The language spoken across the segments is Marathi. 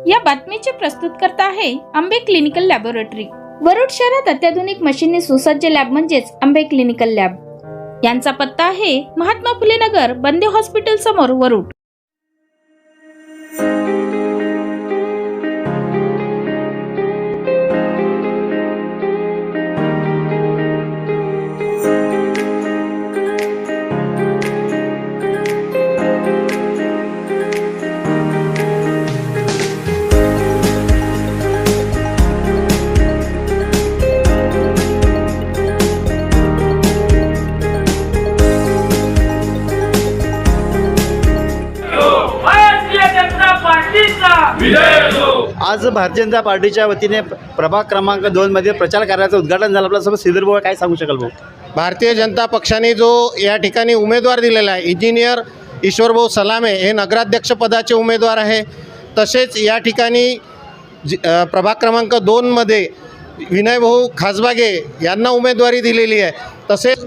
या बातमीचे प्रस्तुतकर्ता आहे आंबे क्लिनिकल लॅबोरेटरी। वरुड शहरात अत्याधुनिक मशीनने सुसज्ज लॅब म्हणजेच आंबे क्लिनिकल लॅब। यांचा पत्ता आहे महात्मा फुले नगर, बंदे हॉस्पिटल समोर, वरुड। आज भारतीय जनता पार्टीच्या वतीने प्रभाग क्रमांक 2 मध्ये प्रचार कार्याचं उद्घाटन झालं। आपल्यासोबत श्रीधर भाऊ काय सांगू शकाल भाऊ? भारतीय जनता पक्षाने जो या ठिकाणी उमेदवार दिलेला आहे, इंजिनियर ईश्वरभाऊ सलामे हे नगराध्यक्ष पदाचे उमेदवार आहे। तसेच या ठिकाणी प्रभाग क्रमांक 2 मध्ये विनयभाऊ खासबागे यांना उमेदवारी दिलेली आहे। तसेच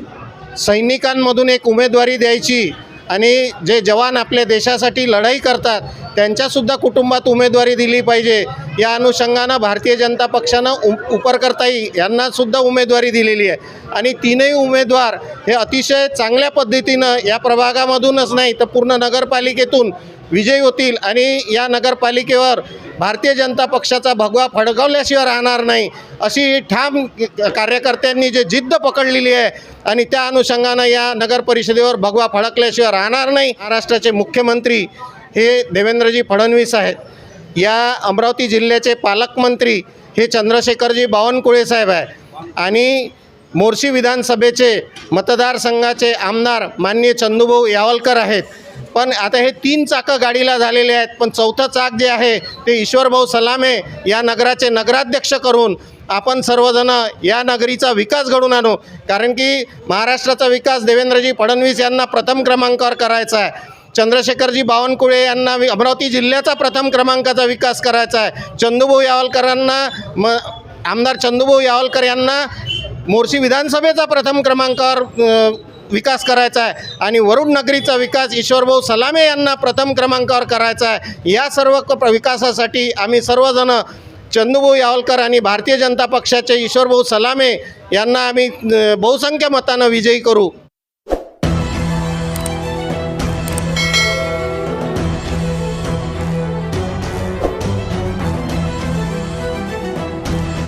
सैनिकांमधून एक उमेदवारी द्यायची आणि जे जवान आपल्या देशासाठी लढाई करतात त्यांच्यासुद्धा कुटुंबात उमेदवारी दिली पाहिजे, या अनुषंगानं भारतीय जनता पक्षानं उपरकर्ताई यांनासुद्धा उमेदवारी दिलेली आहे। आणि तीनही उमेदवार हे अतिशय चांगल्या पद्धतीनं या प्रभागामधूनच नाही तर पूर्ण नगरपालिकेतून विजयी होतील आणि या नगरपालिकेवर भारतीय जनता पक्षाचा भगवा फडकवल्याशिवाय राहणार नाही, अशी ठाम कार्यकर्त्यांनी जे जिद्द पकडलेली आहे आणि त्या अनुषंगानं या नगर परिषदेवर भगवा फडकल्याशिवाय राहणार नाही। महाराष्ट्राचे मुख्यमंत्री हे देवेंद्रजी फडणवीस आहेत। या अमरावती जिल्ह्याचे पालकमंत्री हे चंद्रशेखरजी बावनकुळे साहेब आहे आणि मोर्शी विधानसभेचे मतदारसंघाचे आमदार माननीय चंदूभाऊ यावलकर आहेत। पण आता हे 3 चाकं गाडीला झालेले आहेत, पण चौथं चाक जे आहे ते ईश्वरभाऊ सलामे या नगराचे नगराध्यक्ष करून आपण सर्वजण या नगरीचा विकास घडवून आणू। कारण की महाराष्ट्राचा विकास देवेंद्रजी फडणवीस यांना प्रथम क्रमांकावर करायचा आहे, चंद्रशेखरजी बावनकुळे यांना अमरावती जिल्ह्याचा प्रथम क्रमांकाचा विकास करायचा आहे, चंदूभाऊ यावलकरांना आमदार चंदूभाऊ यावलकर यांना मोर्शी विधानसभेचा प्रथम क्रमांकावर विकास करायचा आहे आणि वरुड नगरीचा विकास ईश्वरभाऊ सलामे यांना प्रथम क्रमांकावर करायचा आहे। या सर्व विकासासाठी आम्ही सर्वजण चंदूभाऊ यावलकर आणि भारतीय जनता पक्षाचे ईश्वरभाऊ सलामे यांना आम्ही बहुसंख्य मतानं विजयी करू।